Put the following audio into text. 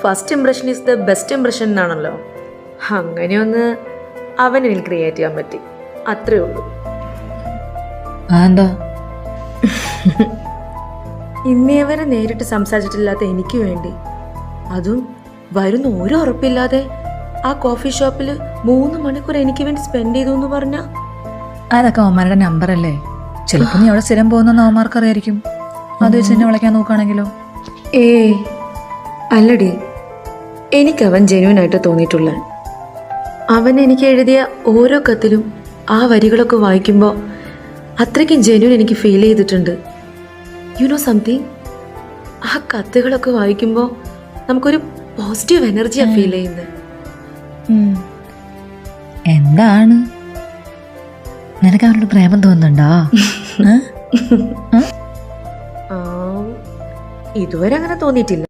First impression is the best impression എന്നാണല്ലോ. അങ്ങനെയൊന്ന് അവനിൽ ക്രിയേറ്റ് ചെയ്യാൻ പറ്റി, അത്രേ ഉള്ളൂ. എന്താ ഇന്നേ വരെ നേരിട്ട് സംസാരിച്ചിട്ടില്ലാത്ത എനിക്ക് വേണ്ടി, അതും വരുന്ന ഒരു ഉറപ്പില്ലാതെ ആ കോഫി ഷോപ്പിൽ 3 മണിക്കൂർ എനിക്ക് വേണ്ടി സ്പെൻഡ് ചെയ്തു എന്ന് പറഞ്ഞ അതൊക്കെ അവന്മാരുടെ നമ്പറല്ലേ. ചിലപ്പോൾ നീ അവിടെ സ്ഥിരം പോകുന്ന അവന്മാർക്ക് അറിയായിരിക്കും. അത് വെച്ച് എന്നെ വിളിക്കാൻ നോക്കുകയാണെങ്കിലോ? അല്ലടി, എനിക്കവൻ ജെന്യൂൻ ആയിട്ട് തോന്നിയിട്ടുള്ള. അവൻ എനിക്ക് എഴുതിയ ഓരോ കത്തിലും ആ വരികളൊക്കെ വായിക്കുമ്പോൾ അത്രയ്ക്കും ജെന്യൂൻ എനിക്ക് ഫീൽ ചെയ്തിട്ടുണ്ട്. യു നോ സംതിങ്, ആ കത്തുകളൊക്കെ വായിക്കുമ്പോൾ നമുക്കൊരു പോസിറ്റീവ് എനർജിയാണ് ഫീൽ ചെയ്യുന്നത്. എന്താണ് നിനക്ക് അവരോട് പ്രേമം തോന്നുന്നുണ്ടോ? ഇതുവരെ അങ്ങനെ തോന്നിയിട്ടില്ല.